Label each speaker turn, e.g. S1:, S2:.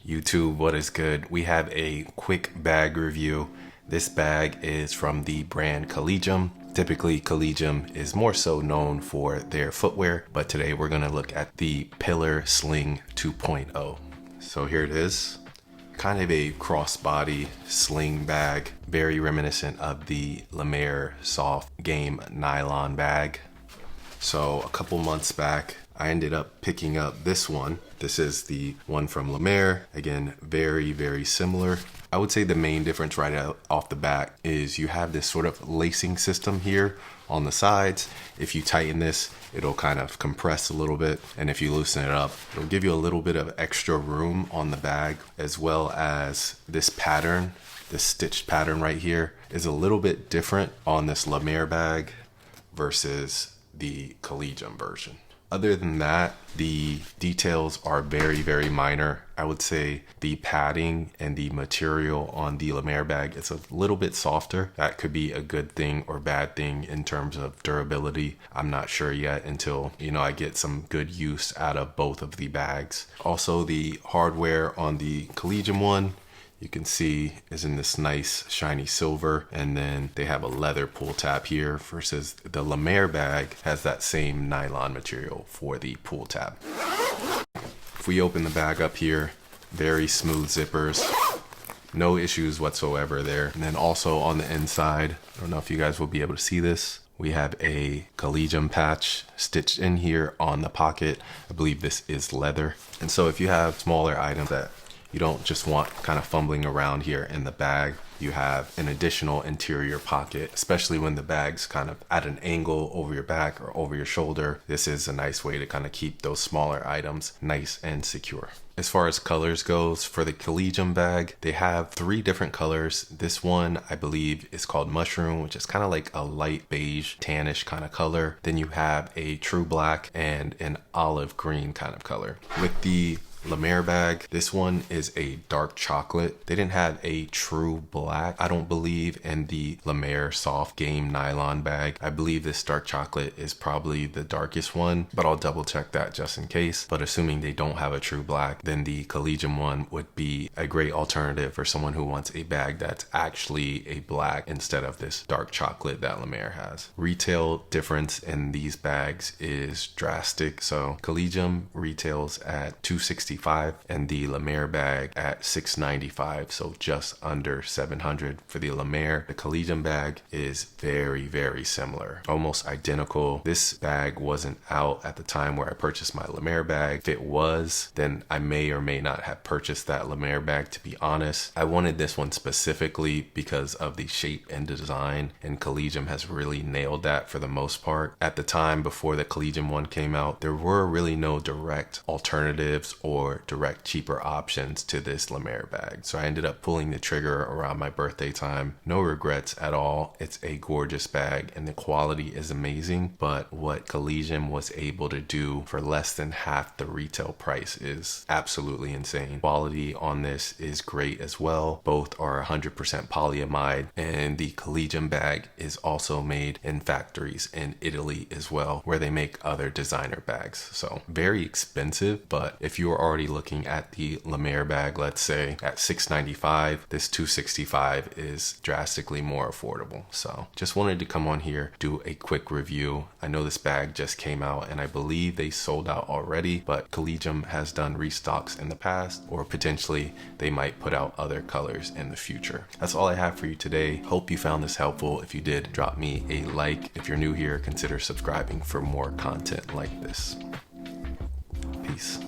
S1: YouTube, what is good? We have a quick bag review. This bag is from the brand Collegium. Typically, Collegium is more so known for their footwear, but today we're going to look at the Pillar Sling 2.0. So here it is. Kind of a crossbody sling bag, very reminiscent of the Lemaire soft game nylon bag. So a couple months back, I ended up picking up this one. This is the one from Lemaire. Again, very, very similar. I would say the main difference right out off the bat is you have this sort of lacing system here on the sides. If you tighten this, it'll kind of compress a little bit. And if you loosen it up, it'll give you a little bit of extra room on the bag, as well as this pattern, this stitched pattern right here is a little bit different on this Lemaire bag versus the Collegium version. Other than that, the details are very, very minor. I would say the padding and the material on the Lemaire bag is a little bit softer. That could be a good thing or bad thing in terms of durability. I'm not sure yet until, I get some good use out of both of the bags. Also, the hardware on the Collegium one, you can see is in this nice shiny silver, and then they have a leather pull tab here versus the Lemaire bag has that same nylon material for the pull tab. If we open the bag up here, very smooth zippers, no issues whatsoever there. And then also on the inside, I don't know if you guys will be able to see this, we have a Collegium patch stitched in here on the pocket. I believe this is leather. And so if you have smaller items that you don't just want kind of fumbling around here in the bag, you have an additional interior pocket, especially when the bag's kind of at an angle over your back or over your shoulder. This is a nice way to kind of keep those smaller items nice and secure. As far as colors goes, for the Collegium bag, they have 3 different colors. This one, I believe, is called Mushroom, which is kind of like a light beige, tannish kind of color. Then you have a true black and an olive green kind of color. With the Lemaire bag, this one is a dark chocolate. They didn't have a true black, I don't believe, in the Lemaire soft game nylon bag. I believe this dark chocolate is probably the darkest one, but I'll double check that just in case. But assuming they don't have a true black, then the Collegium one would be a great alternative for someone who wants a bag that's actually a black instead of this dark chocolate that Lemaire has. Retail difference in these bags is drastic. So Collegium retails at $265 and the Lemaire bag at $695, so just under $700 for the Lemaire. The Collegium bag is very, very similar, almost identical. This bag wasn't out at the time where I purchased my Lemaire bag. If it was, then I may or may not have purchased that Lemaire bag, to be honest. I wanted this one specifically because of the shape and design, and Collegium has really nailed that for the most part. At the time before the Collegium one came out, there were really no direct alternatives or direct cheaper options to this Lemaire bag. So I ended up pulling the trigger around my birthday time. No regrets at all. It's a gorgeous bag and the quality is amazing, but what Collegium was able to do for less than half the retail price is absolutely insane. Quality on this is great as well. Both are 100% polyamide, and the Collegium bag is also made in factories in Italy as well, where they make other designer bags. So very expensive, but if you are already looking at the Lemaire bag, let's say at $695, this $265 is drastically more affordable. So just wanted to come on here, do a quick review. I know this bag just came out and I believe they sold out already, but Collegium has done restocks in the past, or potentially they might put out other colors in the future. That's all I have for you today. Hope you found this helpful. If you did, drop me a like. If you're new here, consider subscribing for more content like this. Peace.